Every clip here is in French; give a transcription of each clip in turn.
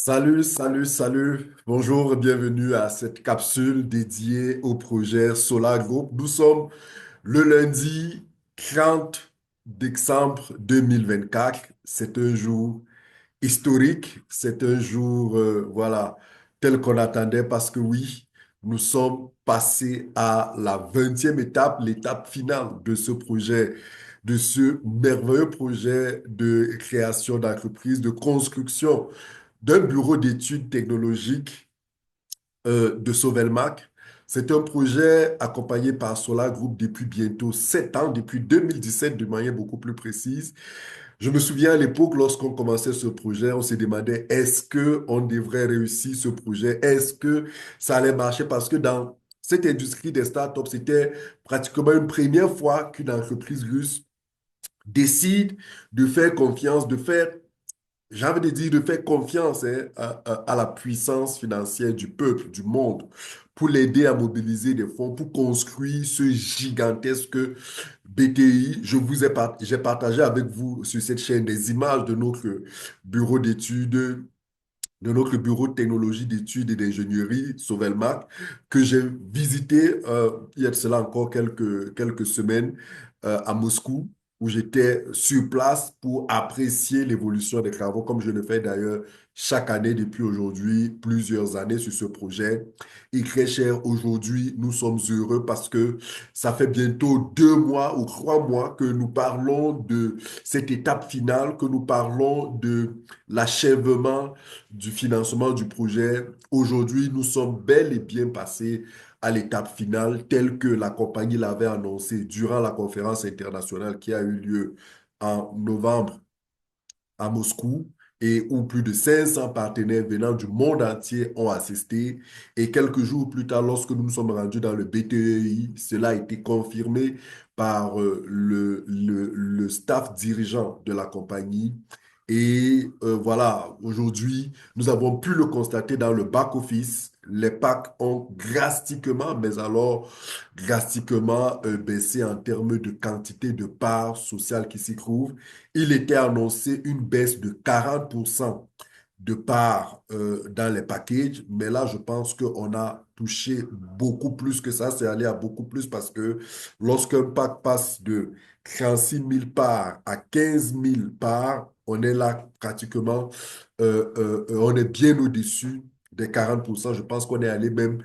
Salut, salut, salut. Bonjour et bienvenue à cette capsule dédiée au projet Solar Group. Nous sommes le lundi 30 décembre 2024. C'est un jour historique. C'est un jour, voilà, tel qu'on attendait parce que oui, nous sommes passés à la 20e étape, l'étape finale de ce projet, de ce merveilleux projet de création d'entreprise, de construction d'un bureau d'études technologiques de Sauvelmac. C'est un projet accompagné par Solar Group depuis bientôt 7 ans, depuis 2017 de manière beaucoup plus précise. Je me souviens à l'époque, lorsqu'on commençait ce projet, on se demandait est-ce que on devrait réussir ce projet? Est-ce que ça allait marcher? Parce que dans cette industrie des startups, c'était pratiquement une première fois qu'une entreprise russe décide de faire confiance, de faire j'ai envie de dire de faire confiance à la puissance financière du peuple, du monde, pour l'aider à mobiliser des fonds, pour construire ce gigantesque BTI. J'ai partagé avec vous sur cette chaîne des images de notre bureau d'études, de notre bureau de technologie d'études et d'ingénierie, Sovelmac, que j'ai visité il y a de cela encore quelques semaines à Moscou, où j'étais sur place pour apprécier l'évolution des travaux, comme je le fais d'ailleurs chaque année depuis aujourd'hui, plusieurs années sur ce projet. Et très cher, aujourd'hui, nous sommes heureux parce que ça fait bientôt 2 mois ou 3 mois que nous parlons de cette étape finale, que nous parlons de l'achèvement du financement du projet. Aujourd'hui, nous sommes bel et bien passés à l'étape finale telle que la compagnie l'avait annoncé durant la conférence internationale qui a eu lieu en novembre à Moscou et où plus de 500 partenaires venant du monde entier ont assisté. Et quelques jours plus tard, lorsque nous nous sommes rendus dans le BTEI, cela a été confirmé par le staff dirigeant de la compagnie. Et voilà, aujourd'hui, nous avons pu le constater dans le back-office. Les packs ont drastiquement, mais alors drastiquement baissé en termes de quantité de parts sociales qui s'y trouvent. Il était annoncé une baisse de 40% de parts dans les packages, mais là, je pense qu'on a touché beaucoup plus que ça. C'est allé à beaucoup plus parce que lorsqu'un pack passe de 36 000 parts à 15 000 parts, on est là pratiquement, on est bien au-dessus des 40%. Je pense qu'on est allé même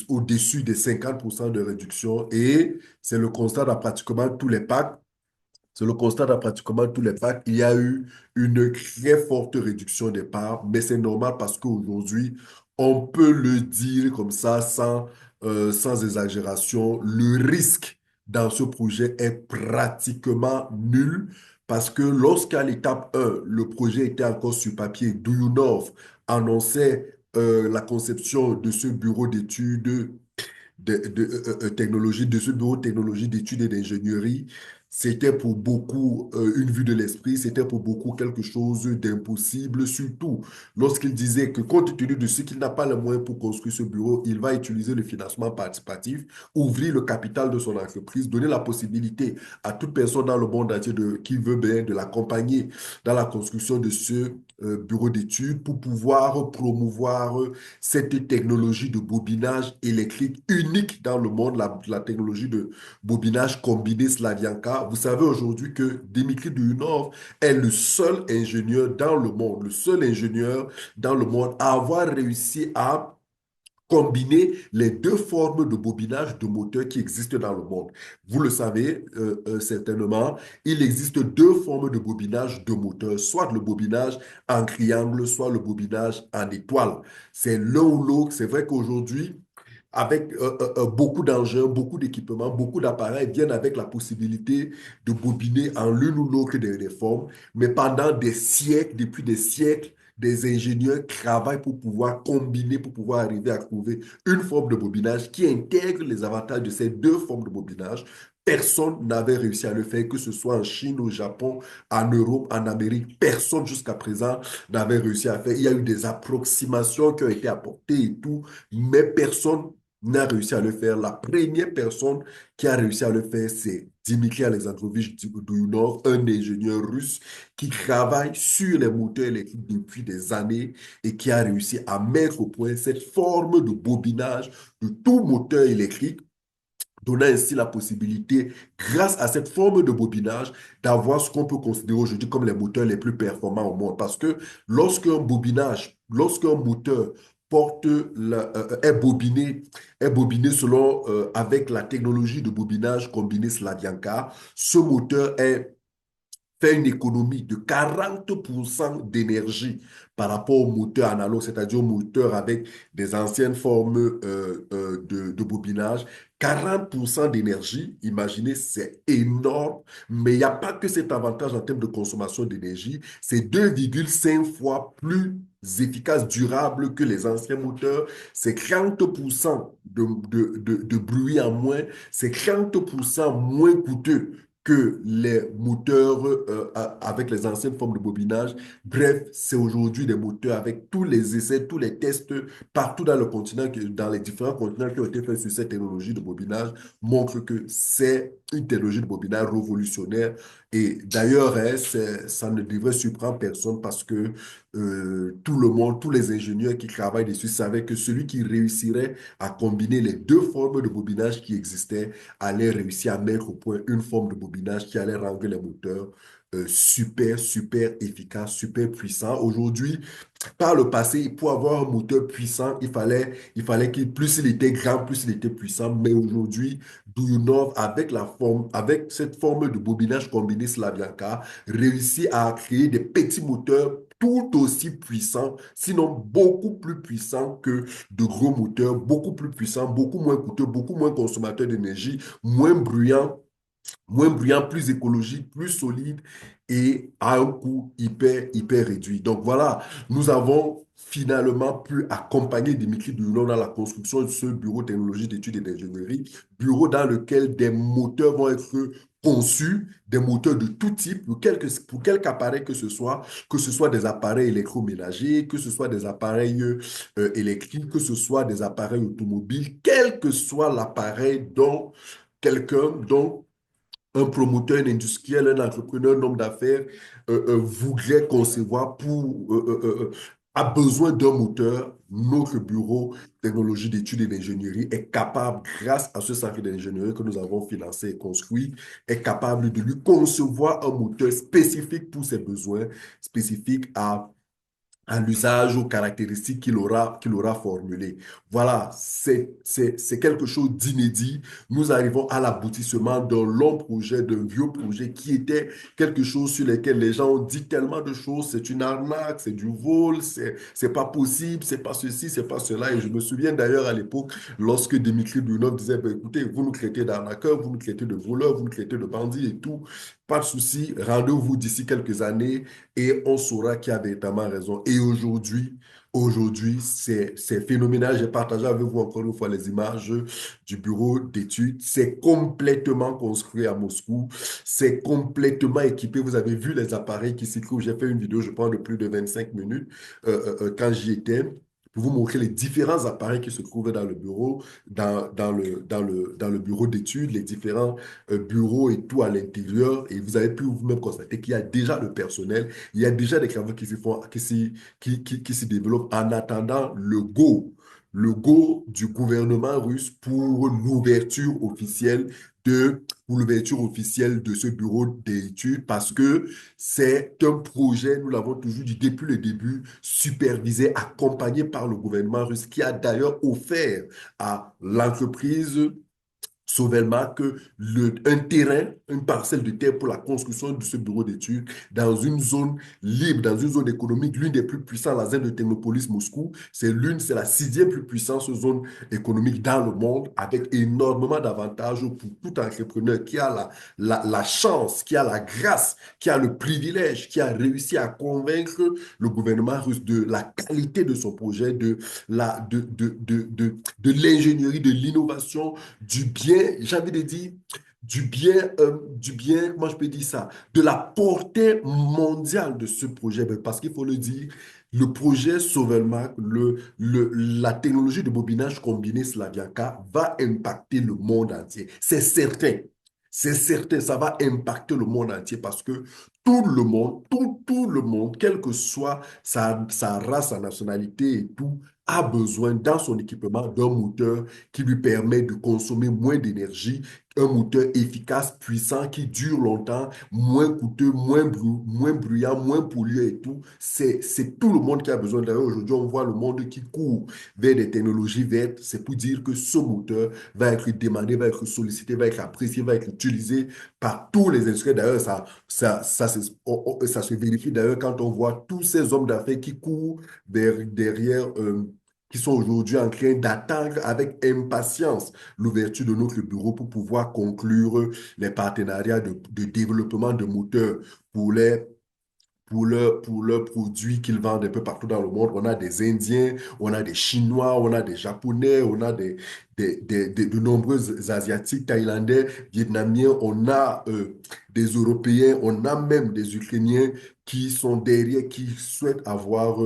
au-dessus des 50% de réduction et c'est le constat dans pratiquement tous les packs. C'est le constat dans pratiquement tous les packs. Il y a eu une très forte réduction des parts, mais c'est normal parce qu'aujourd'hui, on peut le dire comme ça sans exagération, le risque dans ce projet est pratiquement nul parce que lorsqu'à l'étape 1, le projet était encore sur papier, Duyunov annonçait la conception de ce bureau d'études technologie, de ce bureau de technologie d'études et d'ingénierie, c'était pour beaucoup une vue de l'esprit, c'était pour beaucoup quelque chose d'impossible, surtout lorsqu'il disait que compte tenu de ce qu'il n'a pas les moyens pour construire ce bureau, il va utiliser le financement participatif, ouvrir le capital de son entreprise, donner la possibilité à toute personne dans le monde entier qui veut bien de l'accompagner dans la construction de ce bureau d'études pour pouvoir promouvoir cette technologie de bobinage électrique unique dans le monde, la technologie de bobinage combiné Slavyanka. Vous savez aujourd'hui que Dimitri Duyunov est le seul ingénieur dans le monde, le seul ingénieur dans le monde à avoir réussi à combiner les deux formes de bobinage de moteur qui existent dans le monde. Vous le savez certainement, il existe deux formes de bobinage de moteur, soit le bobinage en triangle, soit le bobinage en étoile. C'est l'un ou l'autre. C'est vrai qu'aujourd'hui, avec beaucoup d'engins, beaucoup d'équipements, beaucoup d'appareils viennent avec la possibilité de bobiner en l'une ou l'autre des formes. Mais pendant des siècles, depuis des siècles, des ingénieurs travaillent pour pouvoir combiner, pour pouvoir arriver à trouver une forme de bobinage qui intègre les avantages de ces deux formes de bobinage. Personne n'avait réussi à le faire, que ce soit en Chine, au Japon, en Europe, en Amérique. Personne jusqu'à présent n'avait réussi à faire. Il y a eu des approximations qui ont été apportées et tout, mais personne n'a réussi à le faire. La première personne qui a réussi à le faire, c'est Dmitri Alexandrovich Dounour, un ingénieur russe qui travaille sur les moteurs électriques depuis des années et qui a réussi à mettre au point cette forme de bobinage de tout moteur électrique, donnant ainsi la possibilité, grâce à cette forme de bobinage, d'avoir ce qu'on peut considérer aujourd'hui comme les moteurs les plus performants au monde. Parce que lorsqu'un moteur est bobiné selon, avec la technologie de bobinage combinée Slavyanka, ce moteur fait une économie de 40% d'énergie par rapport au moteur analogue, c'est-à-dire au moteur avec des anciennes formes de bobinage. 40% d'énergie, imaginez, c'est énorme, mais il n'y a pas que cet avantage en termes de consommation d'énergie, c'est 2,5 fois plus efficace, durable que les anciens moteurs, c'est 30% de bruit en moins, c'est 30% moins coûteux que les moteurs avec les anciennes formes de bobinage. Bref, c'est aujourd'hui des moteurs avec tous les essais, tous les tests partout dans le continent, dans les différents continents qui ont été faits sur cette technologie de bobinage, montrent que c'est une technologie de bobinage révolutionnaire. Et d'ailleurs, hein, ça ne devrait surprendre personne parce que tout le monde, tous les ingénieurs qui travaillent dessus savaient que celui qui réussirait à combiner les deux formes de bobinage qui existaient allait réussir à mettre au point une forme de bobinage qui allait rendre les moteurs super, super efficaces, super puissants. Aujourd'hui, par le passé, pour avoir un moteur puissant, il fallait qu'il, plus il était grand, plus il était puissant. Mais aujourd'hui, Duyunov, avec cette forme de bobinage combiné Slavyanka, réussit à créer des petits moteurs tout aussi puissants, sinon beaucoup plus puissants que de gros moteurs, beaucoup plus puissants, beaucoup moins coûteux, beaucoup moins consommateurs d'énergie, moins bruyant, plus écologique, plus solide et à un coût hyper, hyper réduit. Donc voilà, nous avons finalement pu accompagner Dimitri Dulon dans la construction de ce bureau de technologie d'études et d'ingénierie, bureau dans lequel des moteurs vont être conçus, des moteurs de tout type, pour quelque appareil que ce soit des appareils électroménagers, que ce soit des appareils électriques, que ce soit des appareils automobiles, quel que soit l'appareil dont dont un promoteur, un industriel, un entrepreneur, un homme d'affaires voudrait concevoir a besoin d'un moteur. Notre bureau technologie d'études et d'ingénierie est capable, grâce à ce centre d'ingénierie que nous avons financé et construit, est capable de lui concevoir un moteur spécifique pour ses besoins, spécifique à l'usage, aux caractéristiques qu'il aura formulées. Voilà, c'est quelque chose d'inédit. Nous arrivons à l'aboutissement d'un long projet, d'un vieux projet qui était quelque chose sur lequel les gens ont dit tellement de choses. C'est une arnaque, c'est du vol, c'est pas possible, c'est pas ceci, c'est pas cela. Et je me souviens d'ailleurs à l'époque, lorsque Dimitri Dunov disait, ben, écoutez, vous nous traitez d'arnaqueurs, vous nous traitez de voleurs, vous nous traitez de bandits et tout. Pas de souci, rendez-vous d'ici quelques années et on saura qui a véritablement raison. Et aujourd'hui, c'est phénoménal. J'ai partagé avec vous encore une fois les images du bureau d'études. C'est complètement construit à Moscou. C'est complètement équipé. Vous avez vu les appareils qui s'y trouvent. J'ai fait une vidéo, je pense, de plus de 25 minutes quand j'y étais, pour vous montrer les différents appareils qui se trouvaient dans le bureau, dans le bureau d'études, les différents bureaux et tout à l'intérieur. Et vous avez pu vous-même constater qu'il y a déjà le personnel, il y a déjà des travaux qui se font, qui se développent en attendant le go du gouvernement russe pour l'ouverture officielle de ce bureau d'études parce que c'est un projet, nous l'avons toujours dit depuis le début, supervisé, accompagné par le gouvernement russe qui a d'ailleurs offert à l'entreprise Sauvelma un terrain, une parcelle de terre pour la construction de ce bureau d'études dans une zone libre, dans une zone économique, l'une des plus puissantes, la zone de Technopolis Moscou. C'est la sixième plus puissante zone économique dans le monde, avec énormément d'avantages pour tout entrepreneur qui a la chance, qui a la grâce, qui a le privilège, qui a réussi à convaincre le gouvernement russe de la qualité de son projet, de l'ingénierie, de l'innovation, du bien, j'ai envie de dire, du bien, comment je peux dire ça, de la portée mondiale de ce projet. Ben, parce qu'il faut le dire, le projet Sovelmac, la technologie de bobinage combiné Slavyanka va impacter le monde entier. C'est certain. C'est certain, ça va impacter le monde entier parce que tout le monde, tout le monde, quelle que soit sa race, sa nationalité et tout, a besoin dans son équipement d'un moteur qui lui permet de consommer moins d'énergie, un moteur efficace, puissant, qui dure longtemps, moins coûteux, moins bruyant, moins polluant et tout. C'est tout le monde qui a besoin. D'ailleurs, aujourd'hui, on voit le monde qui court vers des technologies vertes. C'est pour dire que ce moteur va être demandé, va être sollicité, va être apprécié, va être utilisé par tous les industriels. D'ailleurs, ça se vérifie d'ailleurs quand on voit tous ces hommes d'affaires qui courent derrière qui sont aujourd'hui en train d'attendre avec impatience l'ouverture de notre bureau pour pouvoir conclure les partenariats de développement de moteurs pour pour leurs produits qu'ils vendent un peu partout dans le monde. On a des Indiens, on a des Chinois, on a des Japonais, on a de nombreux Asiatiques, Thaïlandais, Vietnamiens, on a des Européens, on a même des Ukrainiens qui sont derrière, qui souhaitent avoir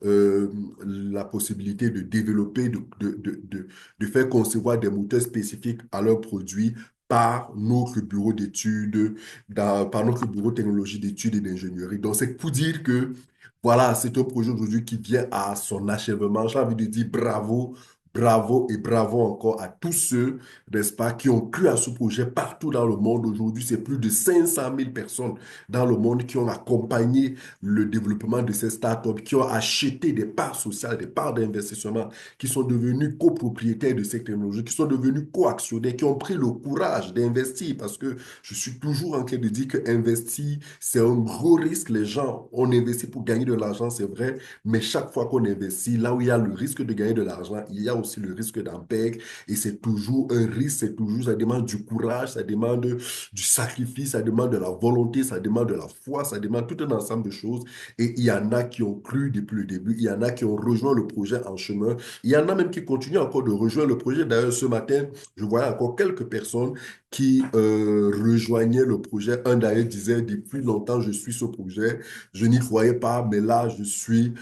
la possibilité de développer, de faire concevoir des moteurs spécifiques à leurs produits par notre bureau d'études par notre bureau de technologie d'études et d'ingénierie. Donc, c'est pour dire que, voilà, c'est un projet aujourd'hui qui vient à son achèvement. J'ai envie de dire bravo, bravo et bravo encore à tous ceux, n'est-ce pas, qui ont cru à ce projet partout dans le monde. Aujourd'hui, c'est plus de 500 000 personnes dans le monde qui ont accompagné le développement de ces startups, qui ont acheté des parts sociales, des parts d'investissement, qui sont devenus copropriétaires de ces technologies, qui sont devenus coactionnaires, qui ont pris le courage d'investir parce que je suis toujours en train de dire que investir, c'est un gros risque. Les gens, on investit pour gagner de l'argent, c'est vrai, mais chaque fois qu'on investit, là où il y a le risque de gagner de l'argent, il y a aussi le risque d'en perdre. Et c'est toujours un risque, c'est toujours, ça demande du courage, ça demande du sacrifice, ça demande de la volonté, ça demande de la foi, ça demande tout un ensemble de choses. Et il y en a qui ont cru depuis le début, il y en a qui ont rejoint le projet en chemin, il y en a même qui continuent encore de rejoindre le projet. D'ailleurs, ce matin, je voyais encore quelques personnes qui rejoignaient le projet. Un d'ailleurs disait, depuis longtemps, je suis ce projet. Je n'y croyais pas, mais là, je suis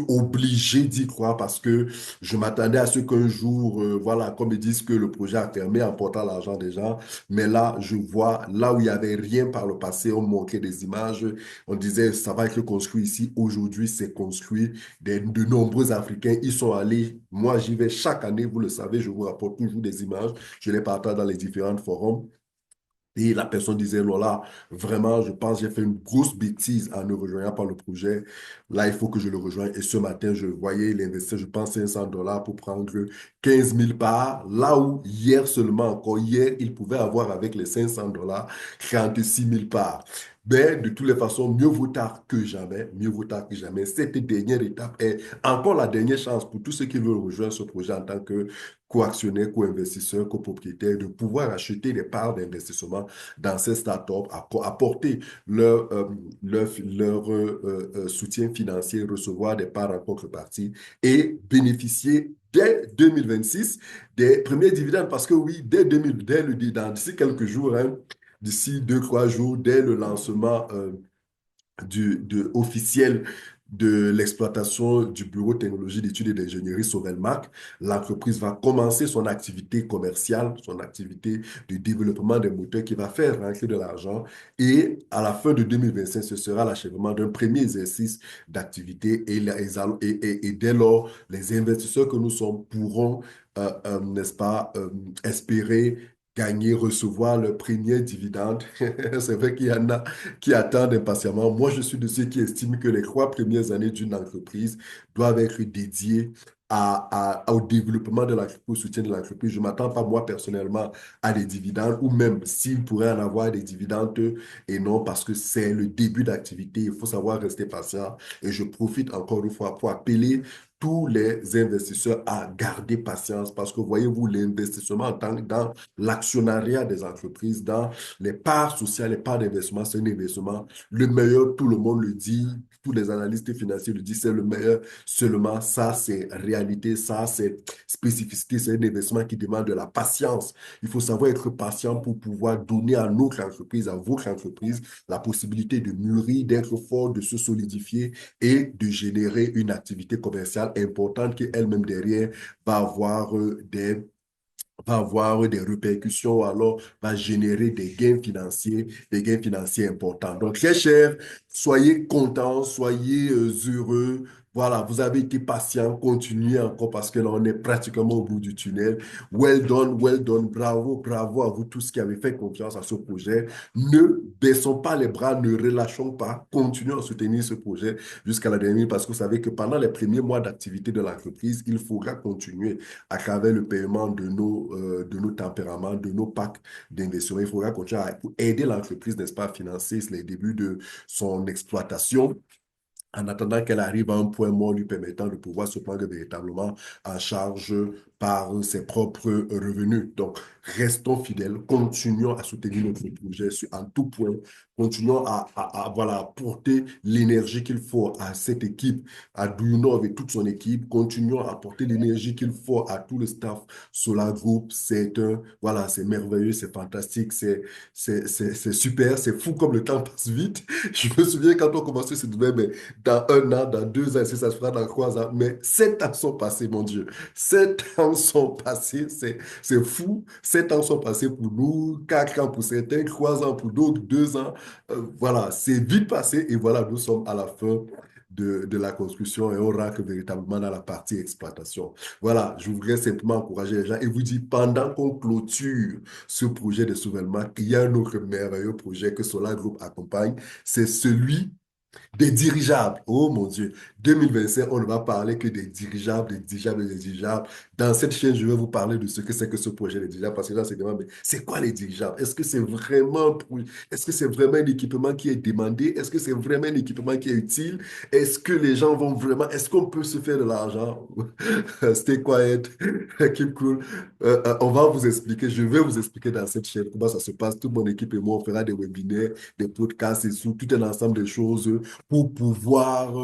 obligé d'y croire parce que je m'attendais à ce qu'un jour, voilà, comme ils disent que le projet a fermé en portant l'argent des gens. Mais là, je vois, là où il n'y avait rien par le passé, on montrait des images, on disait, ça va être construit ici. Aujourd'hui, c'est construit. De nombreux Africains, ils sont allés. Moi, j'y vais chaque année, vous le savez, je vous rapporte toujours des images. Je les partage dans les différents forums. Et la personne disait, Lola, vraiment, je pense que j'ai fait une grosse bêtise en ne rejoignant pas le projet. Là, il faut que je le rejoigne. Et ce matin, je voyais, il investait, je pense, 500 dollars pour prendre 15 000 parts. Là où hier seulement, encore hier, il pouvait avoir avec les 500 dollars 36 000 parts. Mais de toutes les façons, mieux vaut tard que jamais. Mieux vaut tard que jamais. Cette dernière étape est encore la dernière chance pour tous ceux qui veulent rejoindre ce projet en tant que co-actionnaires, co-investisseurs, copropriétaires, de pouvoir acheter des parts d'investissement dans ces startups, apporter leur soutien financier, recevoir des parts en contrepartie et bénéficier dès 2026 des premiers dividendes. Parce que oui, d'ici quelques jours, hein, d'ici 2, 3 jours, dès le lancement officiel de l'exploitation du bureau de technologie d'études et d'ingénierie Sovelmac, l'entreprise va commencer son activité commerciale, son activité de développement des moteurs qui va faire rentrer de l'argent. Et à la fin de 2025, ce sera l'achèvement d'un premier exercice d'activité. Et dès lors, les investisseurs que nous sommes pourront, n'est-ce pas, espérer gagner, recevoir le premier dividende. C'est vrai qu'il y en a qui attendent impatiemment. Moi, je suis de ceux qui estiment que les 3 premières années d'une entreprise doivent être dédiées au développement de l'entreprise, au soutien de l'entreprise. Je ne m'attends pas, moi, personnellement, à des dividendes, ou même s'il pourrait en avoir des dividendes, et non, parce que c'est le début d'activité. Il faut savoir rester patient. Et je profite encore une fois pour appeler tous les investisseurs à garder patience parce que voyez-vous, l'investissement dans l'actionnariat des entreprises, dans les parts sociales, les parts d'investissement, c'est un investissement le meilleur, tout le monde le dit, tous les analystes financiers le disent, c'est le meilleur. Seulement, ça, c'est réalité, ça, c'est spécificité, c'est un investissement qui demande de la patience. Il faut savoir être patient pour pouvoir donner à notre entreprise, à votre entreprise, la possibilité de mûrir, d'être fort, de se solidifier et de générer une activité commerciale importante qui elle-même derrière va avoir va avoir des répercussions, alors va générer des gains financiers importants. Donc, très cher, soyez contents, soyez heureux. Voilà, vous avez été patient, continuez encore parce que là, on est pratiquement au bout du tunnel. Well done, bravo, bravo à vous tous qui avez fait confiance à ce projet. Ne baissons pas les bras, ne relâchons pas, continuons à soutenir ce projet jusqu'à la dernière parce que vous savez que pendant les premiers mois d'activité de l'entreprise, il faudra continuer à travers le paiement de nos tempéraments, de nos packs d'investissement. Il faudra continuer à aider l'entreprise, n'est-ce pas, à financer les débuts de son exploitation en attendant qu'elle arrive à un point mort lui permettant de pouvoir se prendre véritablement en charge par ses propres revenus. Donc, restons fidèles, continuons à soutenir notre projet en tout point, continuons voilà, apporter l'énergie qu'il faut à cette équipe, à Duyunov et toute son équipe, continuons à apporter l'énergie qu'il faut à tout le staff Solar Group. Voilà, c'est merveilleux, c'est fantastique, c'est super, c'est fou comme le temps passe vite. Je me souviens quand on commençait, c'est mais dans un an, dans 2 ans, si ça se fera dans 3 ans. Mais 7 ans sont passés, mon Dieu. 7 ans sont passés, c'est fou. 7 ans sont passés pour nous, 4 ans pour certains, 3 ans pour d'autres, 2 ans. Voilà, c'est vite passé et voilà, nous sommes à la fin de la construction et on rentre véritablement dans la partie exploitation. Voilà, je voudrais simplement encourager les gens et vous dire, pendant qu'on clôture ce projet de souverainement, il y a un autre merveilleux projet que Solar Group accompagne, c'est celui des dirigeables. Oh mon Dieu. 2025, on ne va parler que des dirigeables, des dirigeables, des dirigeables. Dans cette chaîne, je vais vous parler de ce que c'est que ce projet des dirigeables parce que là, c'est demandé, mais c'est quoi les dirigeables? Est-ce que c'est vraiment un équipement qui est demandé? Est-ce que c'est vraiment un équipement qui est utile? Est-ce que les gens vont vraiment, est-ce qu'on peut se faire de l'argent? Stay quiet, keep cool. On va vous expliquer, je vais vous expliquer dans cette chaîne comment ça se passe. Toute mon équipe et moi, on fera des webinaires, des podcasts et tout un ensemble de choses pour pouvoir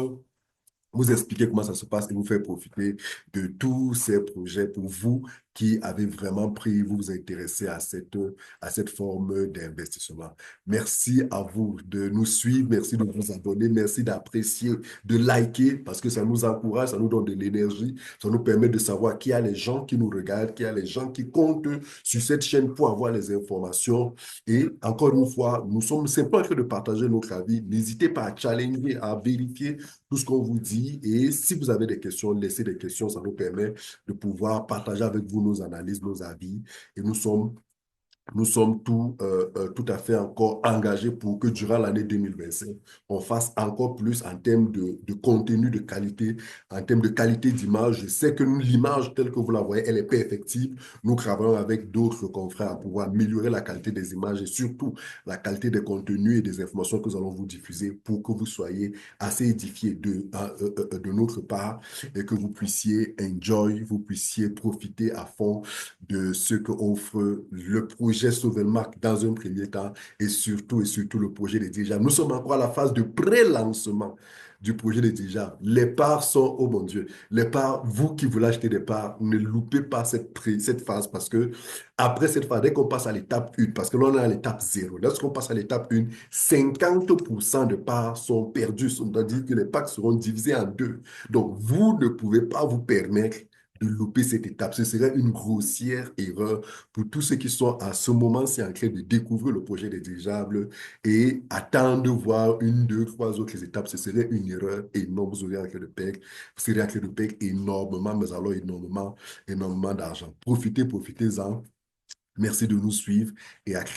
vous expliquer comment ça se passe et vous faire profiter de tous ces projets pour vous qui avez vraiment pris, vous vous intéressez à cette forme d'investissement. Merci à vous de nous suivre, merci de vous abonner, merci d'apprécier, de liker parce que ça nous encourage, ça nous donne de l'énergie, ça nous permet de savoir qu'il y a les gens qui nous regardent, qu'il y a les gens qui comptent sur cette chaîne pour avoir les informations. Et encore une fois, nous sommes simplement en train de partager notre avis. N'hésitez pas à challenger, à vérifier tout ce qu'on vous dit. Et si vous avez des questions, laissez des questions. Ça nous permet de pouvoir partager avec vous nos analyses, nos avis. Et nous sommes tout à fait encore engagés pour que durant l'année 2025, on fasse encore plus en termes de contenu, de qualité, en termes de qualité d'image. Je sais que l'image telle que vous la voyez, elle est perfectible. Nous travaillons avec d'autres confrères à pouvoir améliorer la qualité des images et surtout la qualité des contenus et des informations que nous allons vous diffuser pour que vous soyez assez édifiés de notre part et que vous puissiez enjoy, vous puissiez profiter à fond de ce qu'offre le projet Sauvelmark dans un premier temps et surtout le projet des dirigeables. Nous sommes encore à la phase de pré-lancement du projet des dirigeables. Les parts sont, oh mon Dieu, les parts, vous qui voulez acheter des parts, ne loupez pas cette phase parce que après cette phase, dès qu'on passe à l'étape 1, parce que là on est à l'étape 0, lorsqu'on passe à l'étape 1, 50% de parts sont perdues, c'est-à-dire que les parts seront divisées en deux. Donc, vous ne pouvez pas vous permettre de louper cette étape. Ce serait une grossière erreur pour tous ceux qui sont à ce moment-ci en train de découvrir le projet des dirigeables et attendre de voir une, deux, trois autres étapes. Ce serait une erreur énorme. Vous aurez en train de perdre, vous serez en train de perdre énormément, mais alors énormément, énormément d'argent. Profitez, profitez-en. Merci de nous suivre et à très